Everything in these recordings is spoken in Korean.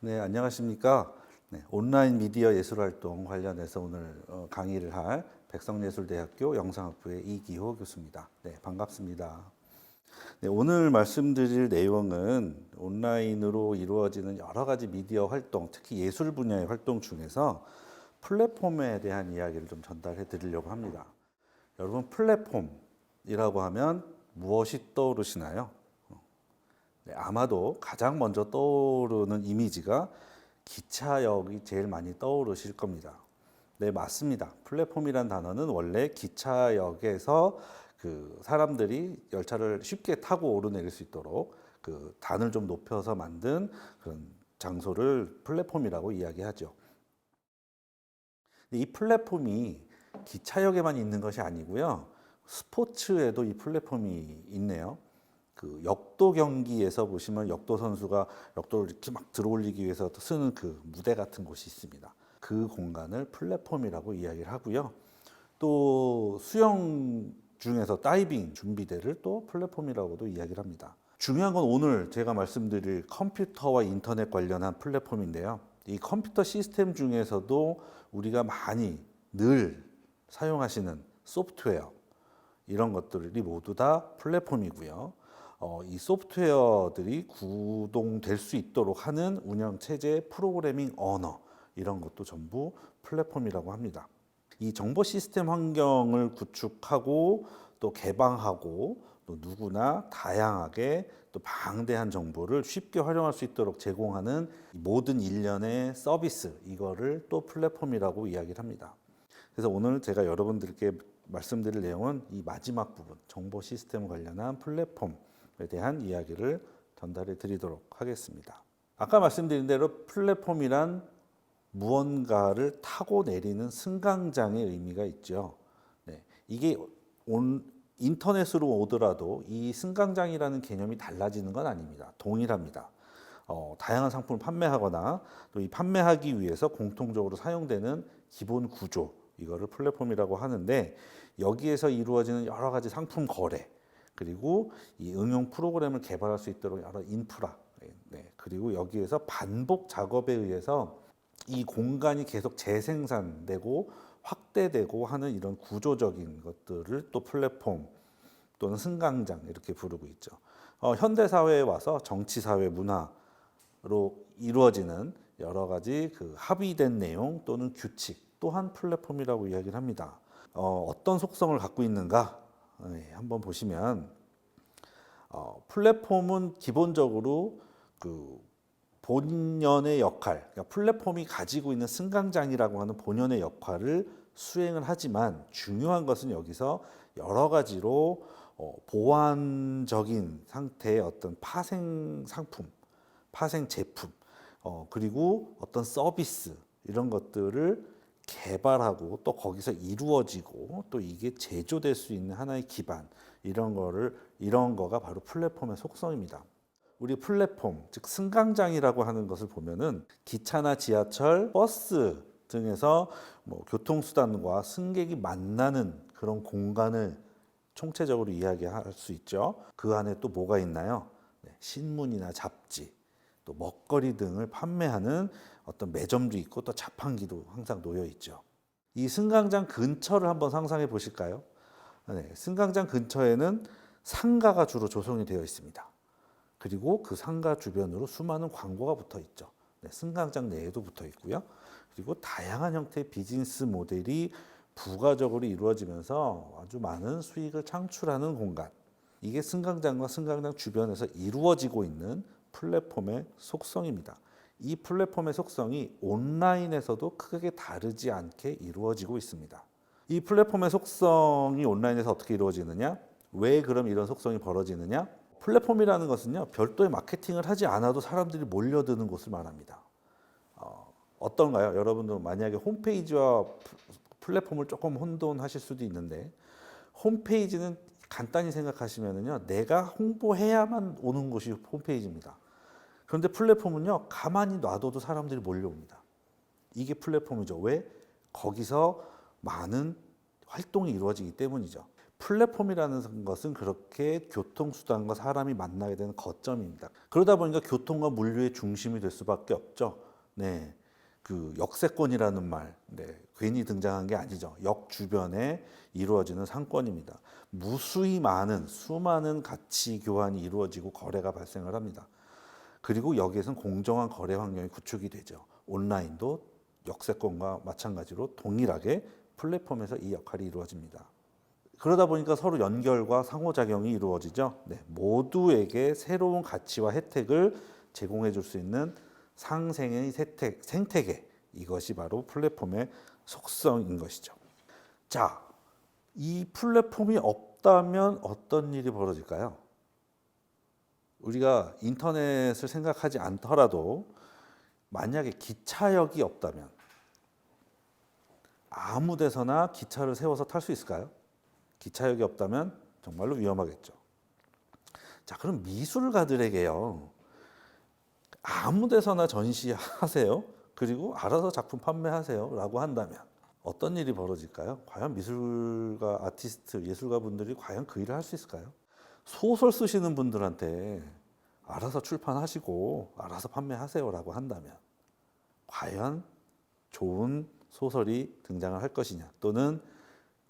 네, 안녕하십니까. 네, 온라인 미디어 예술활동 관련해서 오늘 강의를 할 백성예술대학교 영상학부의 이기호 교수입니다. 네, 반갑습니다. 네, 오늘 말씀드릴 내용은 온라인으로 이루어지는 여러 가지 미디어 활동, 특히 예술 분야의 활동 중에서 플랫폼에 대한 이야기를 좀 전달해 드리려고 합니다. 여러분, 플랫폼이라고 하면 무엇이 떠오르시나요? 네, 아마도 가장 먼저 떠오르는 이미지가 기차역이 제일 많이 떠오르실 겁니다. 네, 맞습니다. 플랫폼이란 단어는 원래 기차역에서 그 사람들이 열차를 쉽게 타고 오르내릴 수 있도록 그 단을 좀 높여서 만든 그런 장소를 플랫폼이라고 이야기하죠. 이 플랫폼이 기차역에만 있는 것이 아니고요. 스포츠에도 이 플랫폼이 있네요. 그 역도 경기에서 보시면 역도 선수가 역도를 이렇게 막 들어올리기 위해서 쓰는 그 무대 같은 곳이 있습니다. 그 공간을 플랫폼이라고 이야기를 하고요. 또 수영 중에서 다이빙 준비대를 또 플랫폼이라고도 이야기를 합니다. 중요한 건 오늘 제가 말씀드릴 컴퓨터와 인터넷 관련한 플랫폼인데요. 이 컴퓨터 시스템 중에서도 우리가 많이 늘 사용하시는 소프트웨어 이런 것들이 모두 다 플랫폼이고요. 이 소프트웨어들이 구동될 수 있도록 하는 운영 체제, 프로그래밍 언어 이런 것도 전부 플랫폼이라고 합니다. 이 정보 시스템 환경을 구축하고 또 개방하고 또 누구나 다양하게 또 방대한 정보를 쉽게 활용할 수 있도록 제공하는 모든 일련의 서비스 이거를 또 플랫폼이라고 이야기를 합니다. 그래서 오늘 제가 여러분들께 말씀드릴 내용은 이 마지막 부분 정보 시스템 관련한 플랫폼에 대한 이야기를 전달해 드리도록 하겠습니다. 아까 말씀드린 대로 플랫폼이란 무언가를 타고 내리는 승강장의 의미가 있죠. 네, 이게 인터넷으로 오더라도 이 승강장이라는 개념이 달라지는 건 아닙니다. 동일합니다. 다양한 상품을 판매하거나 또 이 판매하기 위해서 공통적으로 사용되는 기본 구조 이거를 플랫폼이라고 하는데 여기에서 이루어지는 여러 가지 상품 거래 그리고 이 응용 프로그램을 개발할 수 있도록 여러 인프라 그리고 여기에서 반복 작업에 의해서 이 공간이 계속 재생산되고 확대되고 하는 이런 구조적인 것들을 또 플랫폼 또는 승강장 이렇게 부르고 있죠. 현대 사회에 와서 정치, 사회, 문화로 이루어지는 여러 가지 그 합의된 내용 또는 규칙 또한 플랫폼이라고 이야기를 합니다. 어떤 속성을 갖고 있는가? 한번 보시면 플랫폼은 기본적으로 그 본연의 역할, 그러니까 플랫폼이 가지고 있는 승강장이라고 하는 본연의 역할을 수행을 하지만 중요한 것은 여기서 여러 가지로 보완적인 상태의 어떤 파생 상품, 파생 제품, 그리고 어떤 서비스 이런 것들을 개발하고 또 거기서 이루어지고 또 이게 제조될 수 있는 하나의 기반 이런 거가 바로 플랫폼의 속성입니다. 우리 플랫폼 즉 승강장이라고 하는 것을 보면은 기차나 지하철, 버스 등에서 뭐 교통수단과 승객이 만나는 그런 공간을 총체적으로 이야기할 수 있죠. 그 안에 또 뭐가 있나요? 신문이나 잡지, 또 먹거리 등을 판매하는 어떤 매점도 있고 또 자판기도 항상 놓여 있죠. 이 승강장 근처를 한번 상상해 보실까요? 승강장 근처에는 상가가 주로 조성이 되어 있습니다. 그리고 그 상가 주변으로 수많은 광고가 붙어 있죠. 승강장 내에도 붙어 있고요. 그리고 다양한 형태의 비즈니스 모델이 부가적으로 이루어지면서 아주 많은 수익을 창출하는 공간. 이게 승강장과 승강장 주변에서 이루어지고 있는 플랫폼의 속성입니다. 이 플랫폼의 속성이 온라인에서도 크게 다르지 않게 이루어지고 있습니다. 이 플랫폼의 속성이 온라인에서 어떻게 이루어지느냐? 왜 그럼 이런 속성이 벌어지느냐? 플랫폼이라는 것은요, 별도의 마케팅을 하지 않아도 사람들이 몰려드는 곳을 말합니다. 어떤가요? 여러분도 만약에 홈페이지와 플랫폼을 조금 혼돈하실 수도 있는데, 홈페이지는 간단히 생각하시면요, 내가 홍보해야만 오는 곳이 홈페이지입니다. 그런데 플랫폼은요, 가만히 놔둬도 사람들이 몰려옵니다. 이게 플랫폼이죠. 왜? 거기서 많은 활동이 이루어지기 때문이죠. 플랫폼이라는 것은 그렇게 교통수단과 사람이 만나게 되는 거점입니다. 그러다 보니까 교통과 물류의 중심이 될 수밖에 없죠. 네, 그 역세권이라는 말, 네, 괜히 등장한 게 아니죠. 역 주변에 이루어지는 상권입니다. 무수히 많은 수많은 가치 교환이 이루어지고 거래가 발생을 합니다. 그리고 여기에서는 공정한 거래 환경이 구축이 되죠. 온라인도 역세권과 마찬가지로 동일하게 플랫폼에서 이 역할이 이루어집니다. 그러다 보니까 서로 연결과 상호작용이 이루어지죠. 네, 모두에게 새로운 가치와 혜택을 제공해 줄 수 있는 상생의 생태계, 이것이 바로 플랫폼의 속성인 것이죠. 자, 이 플랫폼이 없다면 어떤 일이 벌어질까요? 우리가 인터넷을 생각하지 않더라도 만약에 기차역이 없다면 아무 데서나 기차를 세워서 탈 수 있을까요? 기차역이 없다면 정말로 위험하겠죠. 자, 그럼 미술가들에게요. 아무 데서나 전시하세요. 그리고 알아서 작품 판매하세요. 라고 한다면 어떤 일이 벌어질까요? 과연 미술가, 아티스트, 예술가 분들이 과연 그 일을 할 수 있을까요? 소설 쓰시는 분들한테 알아서 출판하시고 알아서 판매하세요. 라고 한다면 과연 좋은 소설이 등장을 할 것이냐, 또는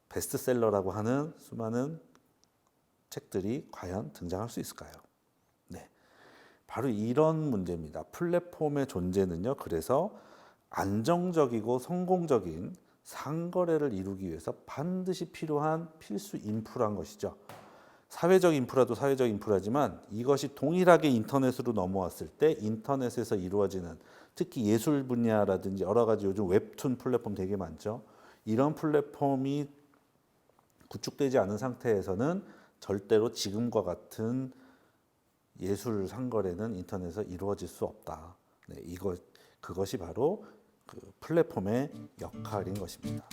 베스트셀러라고 하는 수많은 책들이 과연 등장할 수 있을까요? 네, 바로 이런 문제입니다. 플랫폼의 존재는요, 그래서 안정적이고 성공적인 상거래를 이루기 위해서 반드시 필요한 필수 인프라인 것이죠. 사회적 인프라도 사회적 인프라지만 이것이 동일하게 인터넷으로 넘어왔을 때 인터넷에서 이루어지는, 특히 예술 분야라든지 여러 가지 요즘 웹툰 플랫폼 되게 많죠. 이런 플랫폼이 구축되지 않은 상태에서는 절대로 지금과 같은 예술 상거래는 인터넷에서 이루어질 수 없다. 네, 그것이 바로 그 플랫폼의 역할인 것입니다.